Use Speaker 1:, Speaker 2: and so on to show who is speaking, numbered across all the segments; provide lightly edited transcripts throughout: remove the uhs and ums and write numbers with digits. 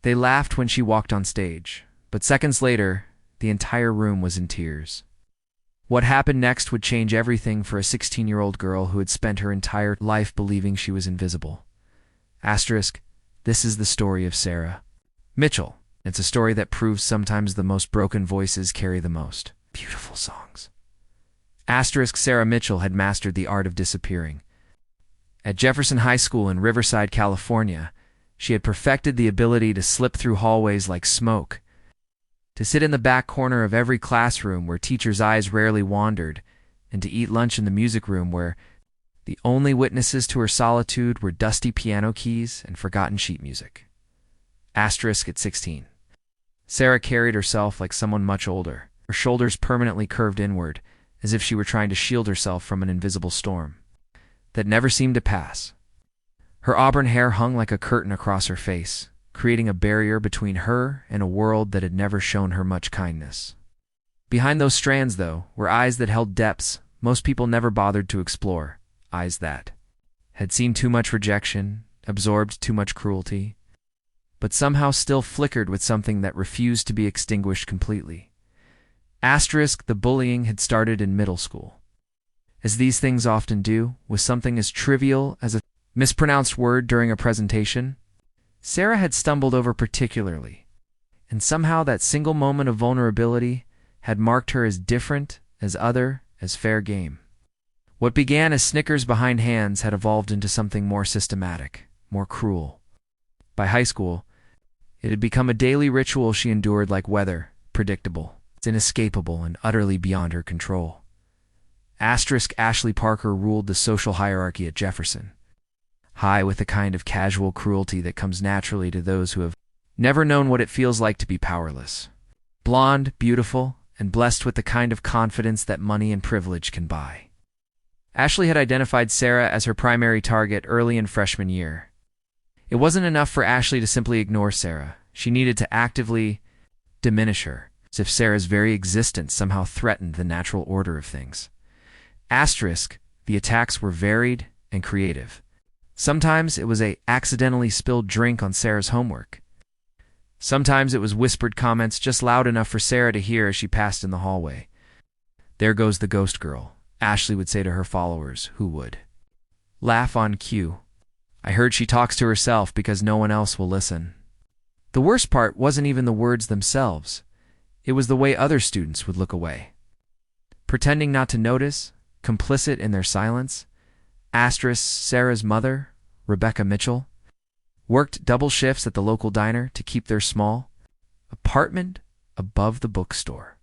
Speaker 1: They laughed when she walked on stage, but seconds later, the entire room was in tears. What happened next would change everything for a 16-year-old girl who had spent her entire life believing she was invisible. Asterisk, this is the story of Sarah Mitchell. It's a story that proves sometimes the most broken voices carry the most beautiful songs. Asterisk, Sarah Mitchell had mastered the art of disappearing. At Jefferson High School in Riverside, California, she had perfected the ability to slip through hallways like smoke, to sit in the back corner of every classroom where teachers' eyes rarely wandered, and to eat lunch in the music room where the only witnesses to her solitude were dusty piano keys and forgotten sheet music. Asterisk, at 16. Sarah carried herself like someone much older, her shoulders permanently curved inward, as if she were trying to shield herself from an invisible storm that never seemed to pass. Her auburn hair hung like a curtain across her face, creating a barrier between her and a world that had never shown her much kindness. Behind those strands, though, were eyes that held depths most people never bothered to explore, eyes that had seen too much rejection, absorbed too much cruelty, but somehow still flickered with something that refused to be extinguished completely. Asterisk, the bullying had started in middle school. As these things often do, with something as trivial as a mispronounced word during a presentation, Sarah had stumbled over particularly, and somehow that single moment of vulnerability had marked her as different, as other, as fair game. What began as snickers behind hands had evolved into something more systematic, more cruel. By high school, it had become a daily ritual she endured like weather, predictable, inescapable, and utterly beyond her control. Asterisk, Ashley Parker ruled the social hierarchy at Jefferson, high with the kind of casual cruelty that comes naturally to those who have never known what it feels like to be powerless. Blonde, beautiful, and blessed with the kind of confidence that money and privilege can buy. Ashley had identified Sarah as her primary target early in freshman year. It wasn't enough for Ashley to simply ignore Sarah. She needed to actively diminish her, as if Sarah's very existence somehow threatened the natural order of things. Asterisk, the attacks were varied and creative. Sometimes it was a accidentally spilled drink on Sarah's homework. Sometimes it was whispered comments just loud enough for Sarah to hear as she passed in the hallway. "There goes the ghost girl," Ashley would say to her followers, who would laugh on cue. "I heard she talks to herself because no one else will listen." The worst part wasn't even the words themselves. It was the way other students would look away, pretending not to notice, complicit in their silence. Asterisk, Sarah's mother, Rebecca Mitchell, worked double shifts at the local diner to keep their small apartment above the bookstore.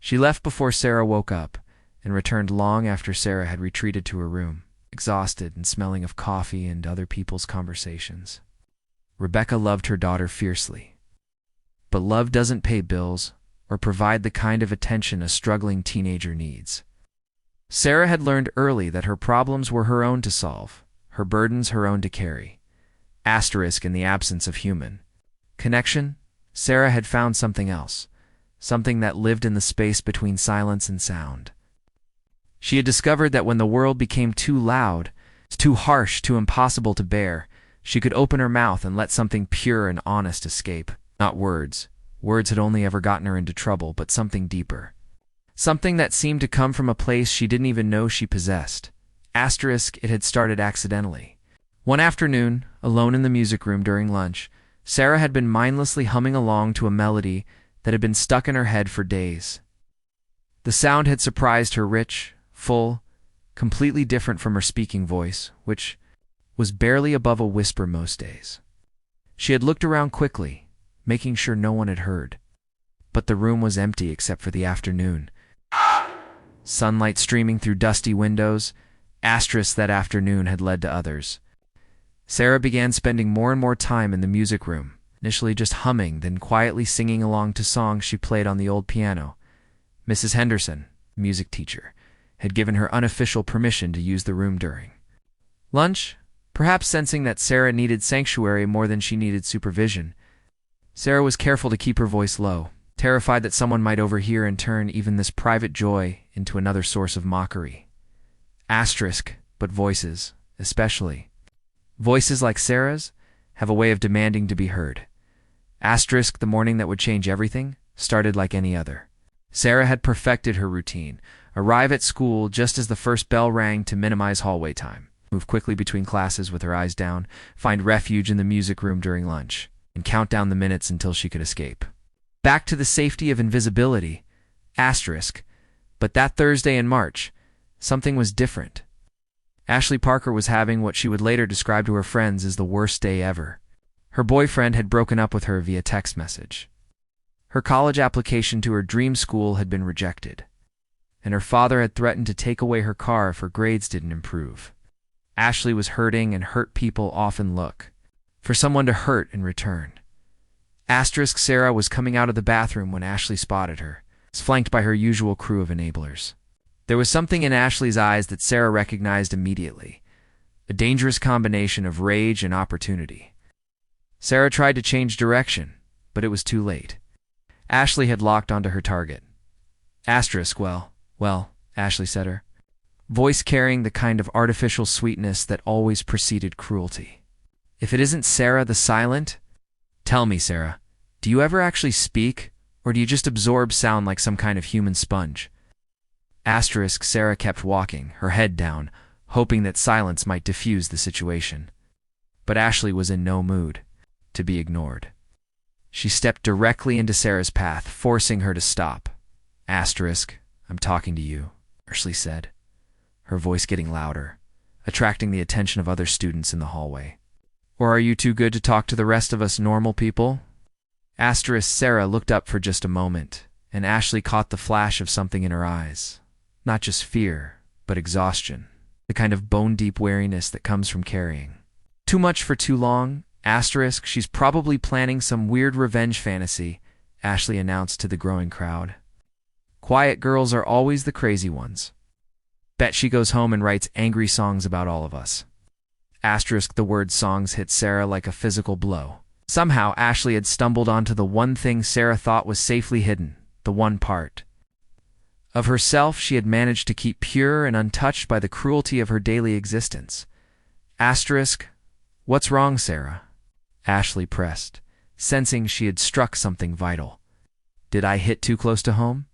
Speaker 1: She left before Sarah woke up and returned long after Sarah had retreated to her room, exhausted and smelling of coffee and other people's conversations. Rebecca loved her daughter fiercely, but love doesn't pay bills or provide the kind of attention a struggling teenager needs. Sarah had learned early that her problems were her own to solve, her burdens her own to carry. Asterisk, in the absence of human connection, Sarah had found something else, something that lived in the space between silence and sound. She had discovered that when the world became too loud, too harsh, too impossible to bear, she could open her mouth and let something pure and honest escape. Not words. Words had only ever gotten her into trouble, but something deeper. Something that seemed to come from a place she didn't even know she possessed. Asterisk, it had started accidentally. One afternoon, alone in the music room during lunch, Sarah had been mindlessly humming along to a melody that had been stuck in her head for days. The sound had surprised her, rich, full, completely different from her speaking voice, which was barely above a whisper most days. She had looked around quickly, making sure no one had heard. But the room was empty except for the afternoon. Sunlight streaming through dusty windows. Asterisk, that afternoon had led to others. Sarah began spending more and more time in the music room, initially just humming, then quietly singing along to songs she played on the old piano. Mrs. Henderson, music teacher, had given her unofficial permission to use the room during lunch, perhaps sensing that Sarah needed sanctuary more than she needed supervision. Sarah was careful to keep her voice low, terrified that someone might overhear and turn even this private joy into another source of mockery. Asterisk, but voices, especially voices like Sarah's, have a way of demanding to be heard. Asterisk, the morning that would change everything started like any other. Sarah had perfected her routine. Arrive at school just as the first bell rang to minimize hallway time. Move quickly between classes with her eyes down. Find refuge in the music room during lunch. And count down the minutes until she could escape. Back to the safety of invisibility. Asterisk. But that Thursday in March, something was different. Ashley Parker was having what she would later describe to her friends as the worst day ever. Her boyfriend had broken up with her via text message. Her college application to her dream school had been rejected, and her father had threatened to take away her car if her grades didn't improve. Ashley was hurting, and hurt people often look for someone to hurt in return. Asterisk, Sarah was coming out of the bathroom when Ashley spotted her, flanked by her usual crew of enablers. There was something in Ashley's eyes that Sarah recognized immediately, a dangerous combination of rage and opportunity. Sarah tried to change direction, but it was too late. Ashley had locked onto her target. Asterisk, well, Ashley said, her voice carrying the kind of artificial sweetness that always preceded cruelty. If it isn't Sarah the silent, tell me, Sarah, do you ever actually speak, or do you just absorb sound like some kind of human sponge? Asterisk, Sarah kept walking, her head down, hoping that silence might diffuse the situation. But Ashley was in no mood to be ignored. She stepped directly into Sarah's path, forcing her to stop. Asterisk, I'm talking to you, Ashley said, her voice getting louder, attracting the attention of other students in the hallway. Or are you too good to talk to the rest of us normal people? Asterisk, Sarah looked up for just a moment, and Ashley caught the flash of something in her eyes. Not just fear, but exhaustion, the kind of bone-deep weariness that comes from carrying too much for too long. Asterisk, she's probably planning some weird revenge fantasy, Ashley announced to the growing crowd. Quiet girls are always the crazy ones. Bet she goes home and writes angry songs about all of us. Asterisk, the word songs hit Sarah like a physical blow. Somehow, Ashley had stumbled onto the one thing Sarah thought was safely hidden, the one part of herself she had managed to keep pure and untouched by the cruelty of her daily existence. Asterisk, what's wrong, Sarah? Ashley pressed, sensing she had struck something vital. Did I hit too close to home?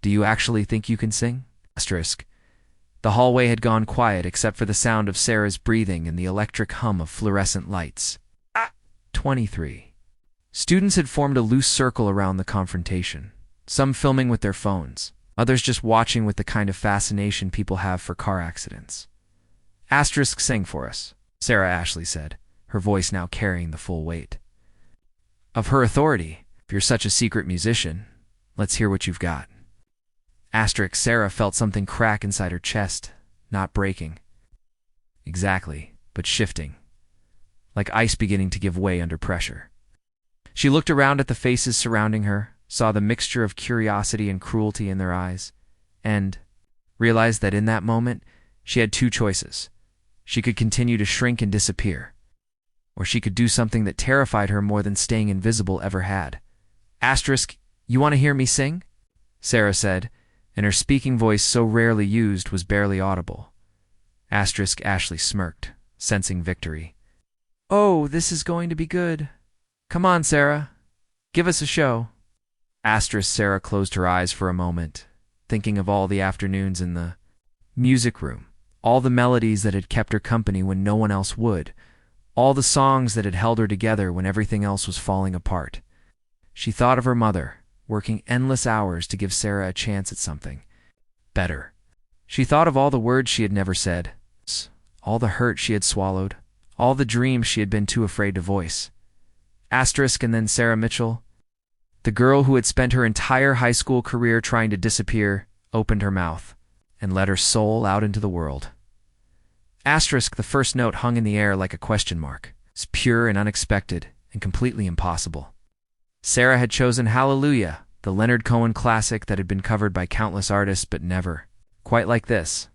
Speaker 1: Do you actually think you can sing? Asterisk. The hallway had gone quiet except for the sound of Sarah's breathing and the electric hum of fluorescent lights. 23. Students had formed a loose circle around the confrontation, some filming with their phones, others just watching with the kind of fascination people have for car accidents. Asterisk, sing for us, Sarah, Ashley said, her voice now carrying the full weight of her authority. If you're such a secret musician, let's hear what you've got. Asterisk, Sarah felt something crack inside her chest, not breaking. Exactly, but shifting, like ice beginning to give way under pressure. She looked around at the faces surrounding her, saw the mixture of curiosity and cruelty in their eyes, and realized that in that moment she had two choices. She could continue to shrink and disappear, or she could do something that terrified her more than staying invisible ever had. Asterisk, you want to hear me sing? Sarah said, and her speaking voice, so rarely used, was barely audible. Asterisk, Ashley smirked, sensing victory. Oh, this is going to be good. Come on, Sarah. Give us a show. Asterisk, Sarah closed her eyes for a moment, thinking of all the afternoons in the music room, all the melodies that had kept her company when no one else would, all the songs that had held her together when everything else was falling apart. She thought of her mother, working endless hours to give Sarah a chance at something better. She thought of all the words she had never said, all the hurt she had swallowed, all the dreams she had been too afraid to voice. Asterisk, and then Sarah Mitchell, the girl who had spent her entire high school career trying to disappear, opened her mouth and let her soul out into the world. Asterisk, the first note hung in the air like a question mark. It's pure and unexpected and completely impossible. Sarah had chosen Hallelujah, the Leonard Cohen classic that had been covered by countless artists, but never quite like this.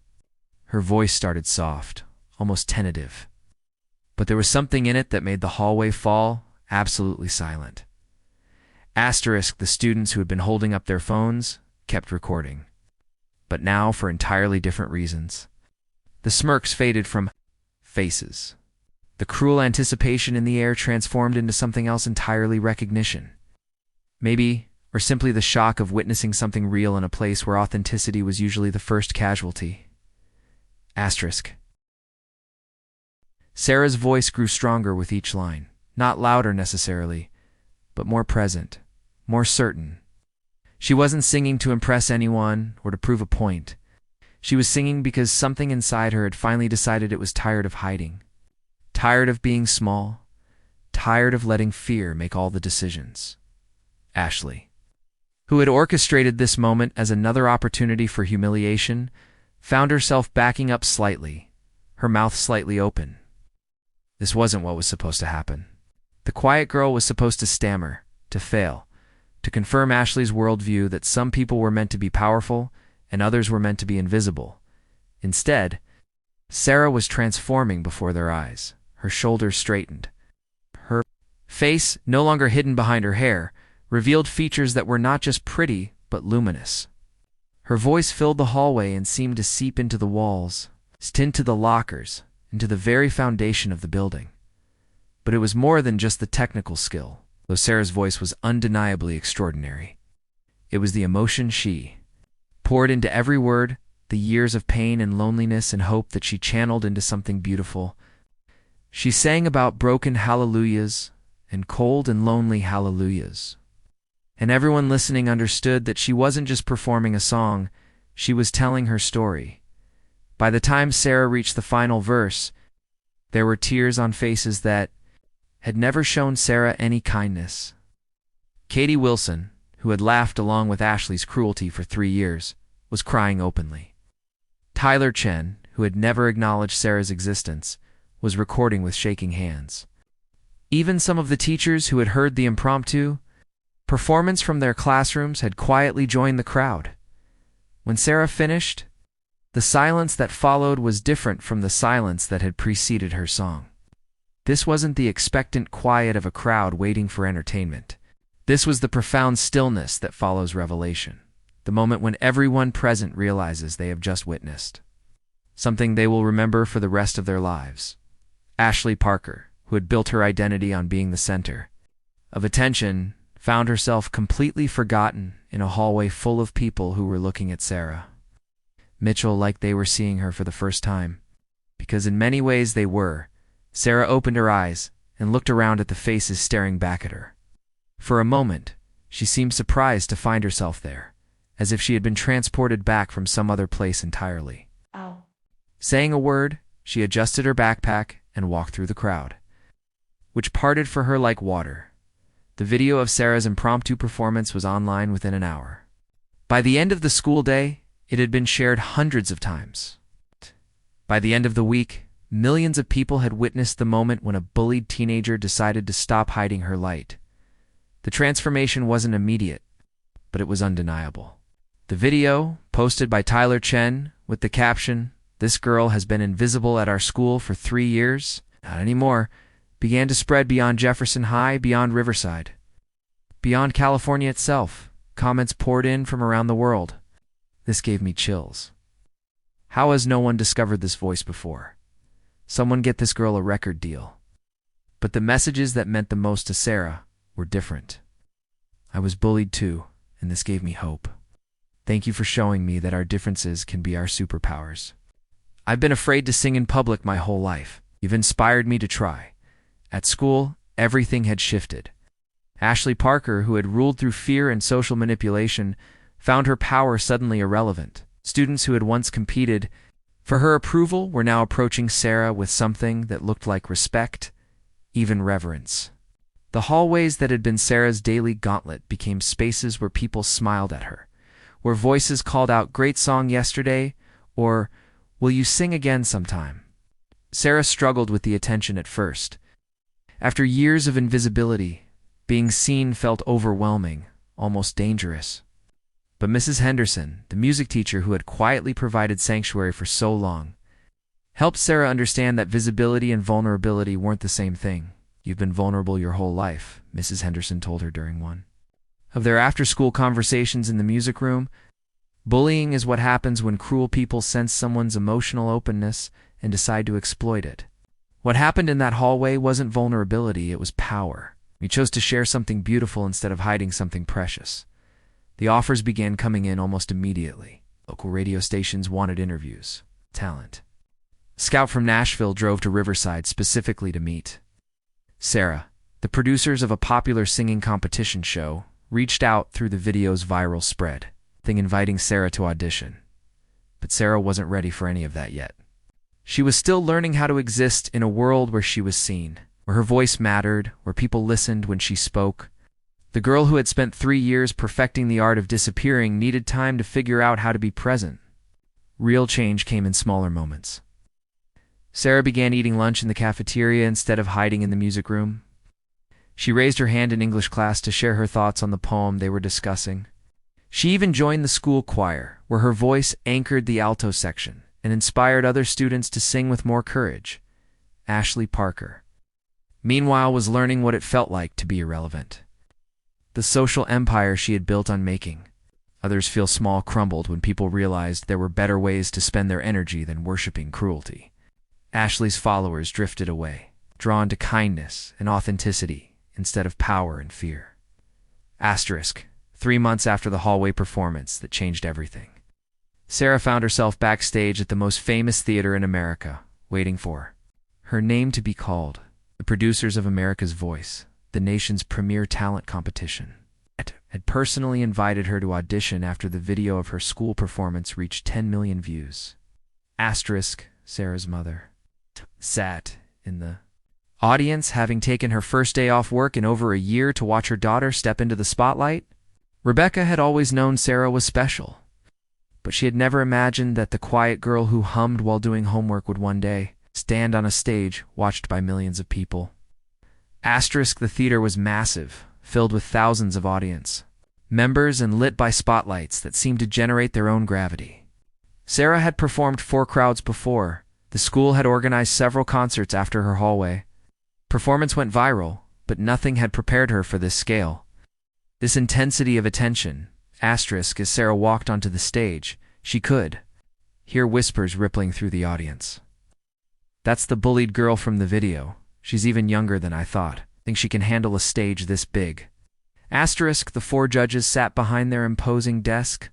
Speaker 1: Her voice started soft, almost tentative, but there was something in it that made the hallway fall absolutely silent. Asterisk, the students who had been holding up their phones kept recording, but now for entirely different reasons. The smirks faded from faces. The cruel anticipation in the air transformed into something else entirely: recognition. Maybe, or simply the shock of witnessing something real in a place where authenticity was usually the first casualty. Asterisk. Sarah's voice grew stronger with each line, not louder necessarily, but more present, more certain. She wasn't singing to impress anyone or to prove a point. She was singing because something inside her had finally decided it was tired of hiding, tired of being small, tired of letting fear make all the decisions. Ashley, who had orchestrated this moment as another opportunity for humiliation, found herself backing up slightly, her mouth slightly open. This wasn't what was supposed to happen. The quiet girl was supposed to stammer, to fail, to confirm Ashley's worldview that some people were meant to be powerful and others were meant to be invisible. Instead, Sarah was transforming before their eyes. Her shoulders straightened. Her face, no longer hidden behind her hair, revealed features that were not just pretty, but luminous. Her voice filled the hallway and seemed to seep into the walls, into the lockers, into the very foundation of the building. But it was more than just the technical skill, though Sarah's voice was undeniably extraordinary. It was the emotion she poured into every word, the years of pain and loneliness and hope that she channeled into something beautiful. She sang about broken hallelujahs and cold and lonely hallelujahs. And everyone listening understood that she wasn't just performing a song, she was telling her story. By the time Sarah reached the final verse, there were tears on faces that had never shown Sarah any kindness. Katie Wilson, who had laughed along with Ashley's cruelty for 3 years, was crying openly. Tyler Chen, who had never acknowledged Sarah's existence, was recording with shaking hands. Even some of the teachers who had heard the impromptu performance from their classrooms had quietly joined the crowd. When Sarah finished, the silence that followed was different from the silence that had preceded her song. This wasn't the expectant quiet of a crowd waiting for entertainment. This was the profound stillness that follows revelation, the moment when everyone present realizes they have just witnessed something they will remember for the rest of their lives. Ashley Parker, who had built her identity on being the center of attention, found herself completely forgotten in a hallway full of people who were looking at Sarah Mitchell like they were seeing her for the first time. Because in many ways they were. Sarah opened her eyes and looked around at the faces staring back at her. For a moment, she seemed surprised to find herself there, as if she had been transported back from some other place entirely.
Speaker 2: Ow.
Speaker 1: Saying a word, she adjusted her backpack and walked through the crowd, which parted for her like water. The video of Sarah's impromptu performance was online within an hour. By the end of the school day, it had been shared hundreds of times. By the end of the week, millions of people had witnessed the moment when a bullied teenager decided to stop hiding her light. The transformation wasn't immediate, but it was undeniable. The video, posted by Tyler Chen, with the caption, "This girl has been invisible at our school for 3 years, not anymore," began to spread beyond Jefferson High, beyond Riverside. Beyond California itself, comments poured in from around the world. This gave me chills. How has no one discovered this voice before? Someone get this girl a record deal. But the messages that meant the most to Sarah were different. I was bullied too, and this gave me hope. Thank you for showing me that our differences can be our superpowers. I've been afraid to sing in public my whole life. You've inspired me to try. At school, everything had shifted. Ashley Parker, who had ruled through fear and social manipulation, found her power suddenly irrelevant. Students who had once competed for her approval were now approaching Sarah with something that looked like respect, even reverence. The hallways that had been Sarah's daily gauntlet became spaces where people smiled at her, where voices called out, "Great song yesterday," or "Will you sing again sometime?" Sarah struggled with the attention at first. After years of invisibility, being seen felt overwhelming, almost dangerous. But Mrs. Henderson, the music teacher who had quietly provided sanctuary for so long, helped Sarah understand that visibility and vulnerability weren't the same thing. "You've been vulnerable your whole life," Mrs. Henderson told her during one of their after-school conversations in the music room. Bullying is what happens when cruel people sense someone's emotional openness and decide to exploit it. What happened in that hallway wasn't vulnerability, it was power. We chose to share something beautiful instead of hiding something precious. The offers began coming in almost immediately. Local radio stations wanted interviews. Talent. A scout from Nashville drove to Riverside specifically to meet Sarah. The producers of a popular singing competition show reached out through the video's viral spread, inviting Sarah to audition. But Sarah wasn't ready for any of that yet. She was still learning how to exist in a world where she was seen, where her voice mattered, where people listened when she spoke. The girl who had spent 3 years perfecting the art of disappearing needed time to figure out how to be present. Real change came in smaller moments. Sarah began eating lunch in the cafeteria instead of hiding in the music room. She raised her hand in English class to share her thoughts on the poem they were discussing. She even joined the school choir, where her voice anchored the alto section and inspired other students to sing with more courage. Ashley Parker, meanwhile, was learning what it felt like to be irrelevant. The social empire she had built on making others feel small crumbled when people realized there were better ways to spend their energy than worshiping cruelty. Ashley's followers drifted away, drawn to kindness and authenticity instead of power and fear. Asterisk. 3 months after the hallway performance that changed everything, Sarah found herself backstage at the most famous theater in America, waiting for her name to be called. The producers of America's Voice, the nation's premier talent competition, had personally invited her to audition after the video of her school performance reached 10 million views. Asterisk. Sarah's mother sat in the audience, having taken her first day off work in over a year to watch her daughter step into the spotlight. Rebecca had always known Sarah was special, but she had never imagined that the quiet girl who hummed while doing homework would one day stand on a stage watched by millions of people. Asterisk. The theater was massive, filled with thousands of audience members and lit by spotlights that seemed to generate their own gravity. Sarah had performed for crowds before. The school had organized several concerts after her hallway performance went viral, but nothing had prepared her for this scale. This intensity of attention. Asterisk. As Sarah walked onto the stage, she could hear whispers rippling through the audience. "That's the bullied girl from the video. She's even younger than I thought. Think she can handle a stage this big." Asterisk. The 4 judges sat behind their imposing desk,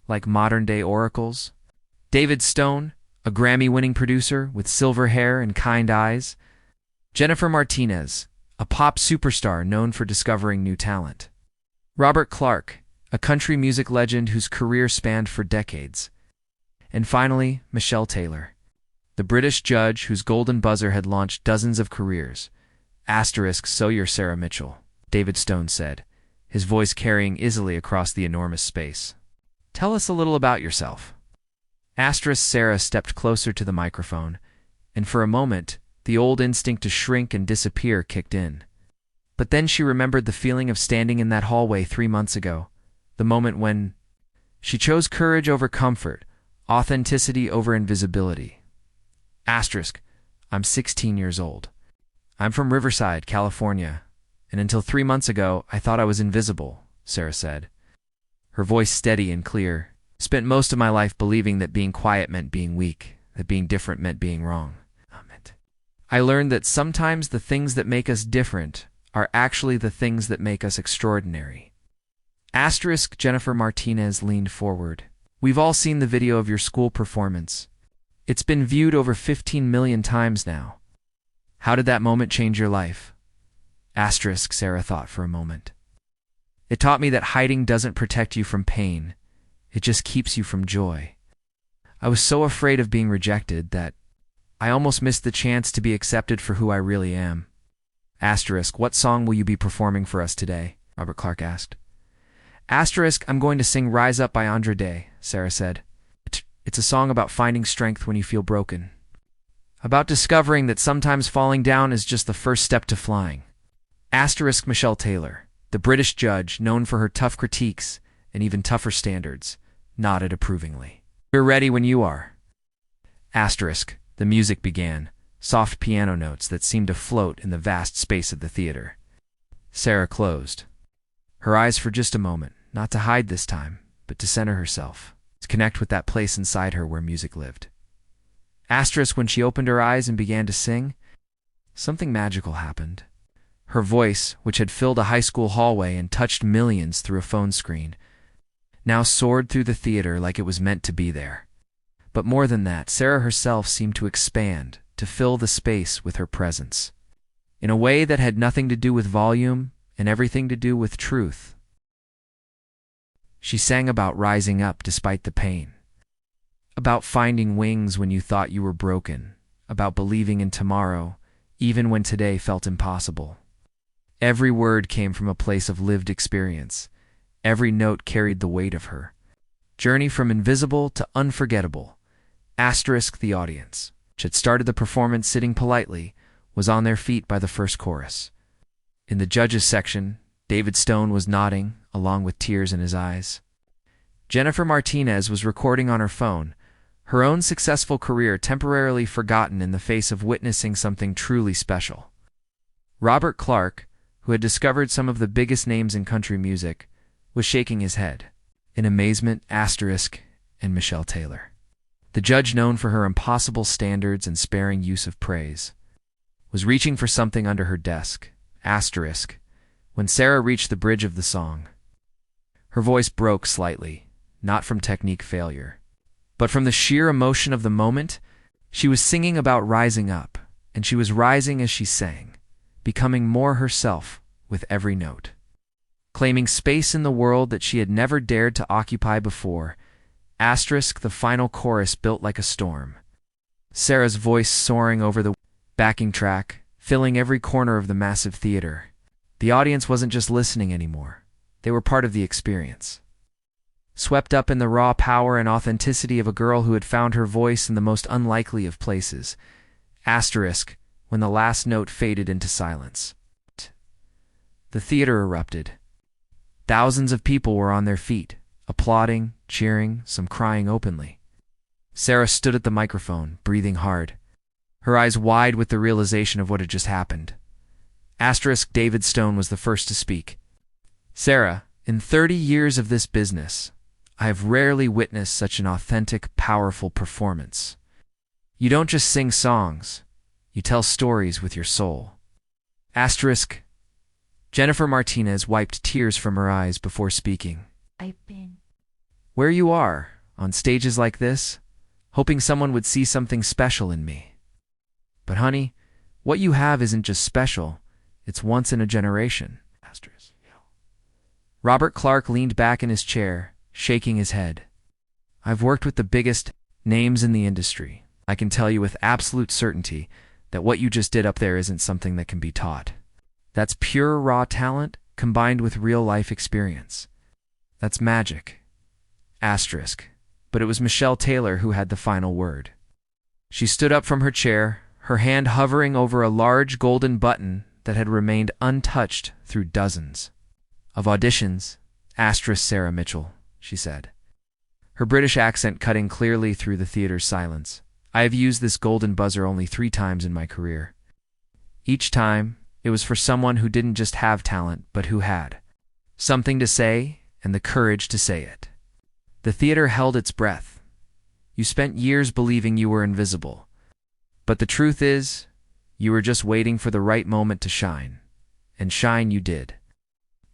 Speaker 1: like modern-day oracles. David Stone, a Grammy-winning producer with silver hair and kind eyes. Jennifer Martinez, a pop superstar known for discovering new talent. Robert Clark, a country music legend whose career spanned for decades. And finally, Michelle Taylor, the British judge whose golden buzzer had launched dozens of careers. Asterisk. "So you're Sarah Mitchell," David Stone said, his voice carrying easily across the enormous space. "Tell us a little about yourself." Asterisk. Sarah stepped closer to the microphone, and for a moment, the old instinct to shrink and disappear kicked in. But then she remembered the feeling of standing in that hallway 3 months ago, the moment when she chose courage over comfort, authenticity over invisibility. Asterisk. "I'm 16 years old. I'm from Riverside, California, and until 3 months ago, I thought I was invisible," Sarah said, her voice steady and clear. "Spent most of my life believing that being quiet meant being weak, that being different meant being wrong. I learned that sometimes the things that make us different are actually the things that make us extraordinary." Asterisk. Jennifer Martinez leaned forward. "We've all seen the video of your school performance. It's been viewed over 15 million times now. How did that moment change your life?" Asterisk. Sarah thought for a moment. "It taught me that hiding doesn't protect you from pain. It just keeps you from joy. I was so afraid of being rejected that I almost missed the chance to be accepted for who I really am." Asterisk. "What song will you be performing for us today?" Robert Clark asked. Asterisk. "I'm going to sing Rise Up by Andra Day," Sarah said. "It's a song about finding strength when you feel broken. About discovering that sometimes falling down is just the first step to flying." Asterisk. Michelle Taylor, the British judge known for her tough critiques and even tougher standards, nodded approvingly. "We're ready when you are." Asterisk. The music began, soft piano notes that seemed to float in the vast space of the theater. Sarah closed her eyes for just a moment, not to hide this time, but to center herself, to connect with that place inside her where music lived. Asterisk. When she opened her eyes and began to sing, something magical happened. Her voice, which had filled a high school hallway and touched millions through a phone screen, now soared through the theater like it was meant to be there. But more than that, Sarah herself seemed to expand, to fill the space with her presence, in a way that had nothing to do with volume and everything to do with truth. She sang about rising up despite the pain, about finding wings when you thought you were broken, about believing in tomorrow, even when today felt impossible. Every word came from a place of lived experience. Every note carried the weight of her journey from invisible to unforgettable. The audience, which had started the performance sitting politely, was on their feet by the first chorus. In the judges section, David Stone was nodding, along with tears in his eyes. Jennifer Martinez was recording on her phone, her own successful career temporarily forgotten in the face of witnessing something truly special. Robert Clark, who had discovered some of the biggest names in country music, was shaking his head in amazement. And Michelle Taylor, the judge known for her impossible standards and sparing use of praise, was reaching for something under her desk. When Sarah reached the bridge of the song, her voice broke slightly, not from technique failure, but from the sheer emotion of the moment. She was singing about rising up, and she was rising as she sang, becoming more herself with every note, claiming space in the world that she had never dared to occupy before. The final chorus built like a storm, Sarah's voice soaring over the backing track, filling every corner of the massive theater. The audience wasn't just listening anymore. They were part of the experience, swept up in the raw power and authenticity of a girl who had found her voice in the most unlikely of places. When the last note faded into silence, the theater erupted. Thousands of people were on their feet, applauding, cheering, some crying openly. Sarah stood at the microphone, breathing hard, her eyes wide with the realization of what had just happened. David Stone was the first to speak. Sarah, in 30 years of this business, I have rarely witnessed such an authentic, powerful performance. You don't just sing songs, you tell stories with your soul. Jennifer Martinez wiped tears from her eyes before speaking.
Speaker 2: I've been
Speaker 1: Where you are, on stages like this, hoping someone would see something special in me. But honey, what you have isn't just special, it's once in a generation. Robert Clark leaned back in his chair, shaking his head. I've worked with the biggest names in the industry. I can tell you with absolute certainty that what you just did up there isn't something that can be taught. That's pure raw talent combined with real-life experience. That's magic. But it was Michelle Taylor who had the final word. She stood up from her chair, her hand hovering over a large golden button that had remained untouched through dozens of auditions. Sarah Mitchell, she said, her British accent cutting clearly through the theater's silence. I have used this golden buzzer only 3 times in my career. Each time, it was for someone who didn't just have talent, but who had something to say and the courage to say it. The theater held its breath. You spent years believing you were invisible. But the truth is, you were just waiting for the right moment to shine. And shine you did.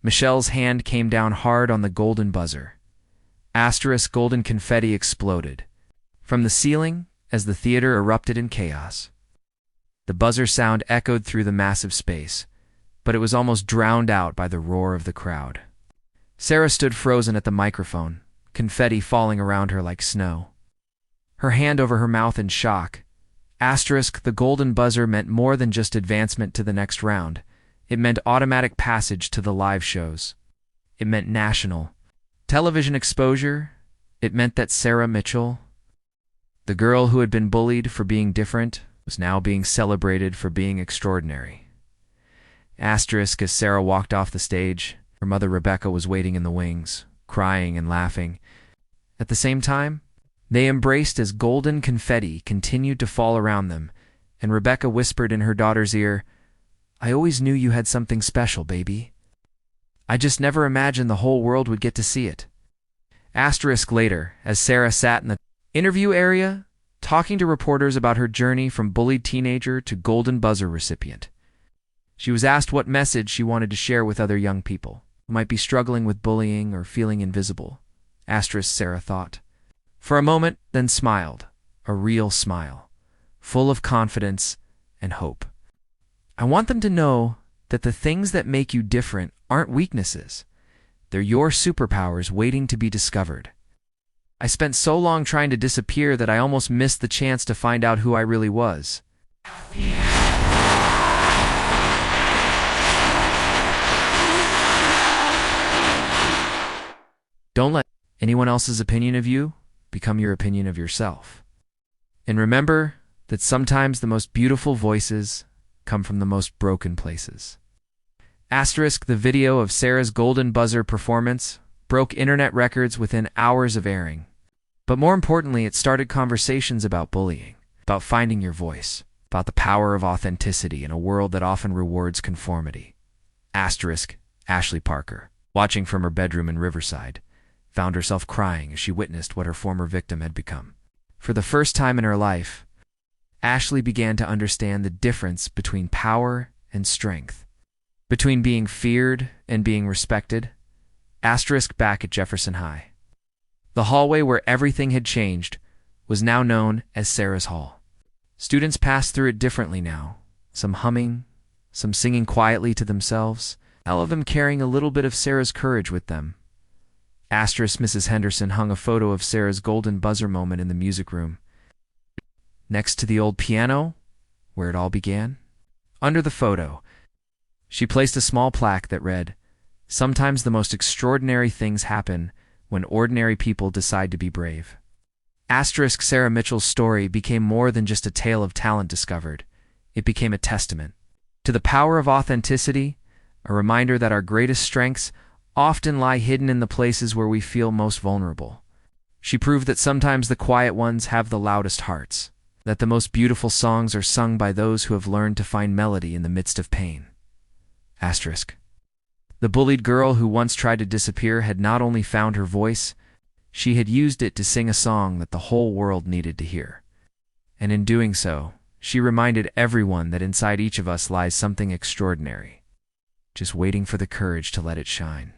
Speaker 1: Michelle's hand came down hard on the golden buzzer. Golden confetti exploded from the ceiling as the theater erupted in chaos. The buzzer sound echoed through the massive space, but it was almost drowned out by the roar of the crowd. Sarah stood frozen at the microphone, confetti falling around her like snow. Her hand over her mouth in shock. The golden buzzer meant more than just advancement to the next round. It meant automatic passage to the live shows. It meant national television exposure. It meant that Sarah Mitchell, the girl who had been bullied for being different, was now being celebrated for being extraordinary. As Sarah walked off the stage, her mother Rebecca was waiting in the wings, crying and laughing. At the same time, they embraced as golden confetti continued to fall around them, and Rebecca whispered in her daughter's ear, I always knew you had something special, baby. I just never imagined the whole world would get to see it. Later, as Sarah sat in the interview area, talking to reporters about her journey from bullied teenager to golden buzzer recipient. She was asked what message she wanted to share with other young people who might be struggling with bullying or feeling invisible. Sarah thought. For a moment, then smiled, a real smile, full of confidence and hope. I want them to know that the things that make you different aren't weaknesses. They're your superpowers waiting to be discovered. I spent so long trying to disappear that I almost missed the chance to find out who I really was. Don't let anyone else's opinion of you become your opinion of yourself. And remember that sometimes the most beautiful voices come from the most broken places. The video of Sarah's golden buzzer performance broke internet records within hours of airing. But more importantly, it started conversations about bullying, about finding your voice, about the power of authenticity in a world that often rewards conformity. Ashley Parker, watching from her bedroom in Riverside, found herself crying as she witnessed what her former victim had become. For the first time in her life, Ashley began to understand the difference between power and strength, between being feared and being respected. Back at Jefferson High. The hallway where everything had changed was now known as Sarah's Hall. Students passed through it differently now, some humming, some singing quietly to themselves, all of them carrying a little bit of Sarah's courage with them. Mrs. Henderson hung a photo of Sarah's golden buzzer moment in the music room, next to the old piano where it all began. Under the photo, she placed a small plaque that read, "Sometimes the most extraordinary things happen when ordinary people decide to be brave." Sarah Mitchell's story became more than just a tale of talent discovered. It became a testament to the power of authenticity, a reminder that our greatest strengths often lie hidden in the places where we feel most vulnerable. She proved that sometimes the quiet ones have the loudest hearts, that the most beautiful songs are sung by those who have learned to find melody in the midst of pain. The bullied girl who once tried to disappear had not only found her voice, she had used it to sing a song that the whole world needed to hear. And in doing so, she reminded everyone that inside each of us lies something extraordinary, just waiting for the courage to let it shine.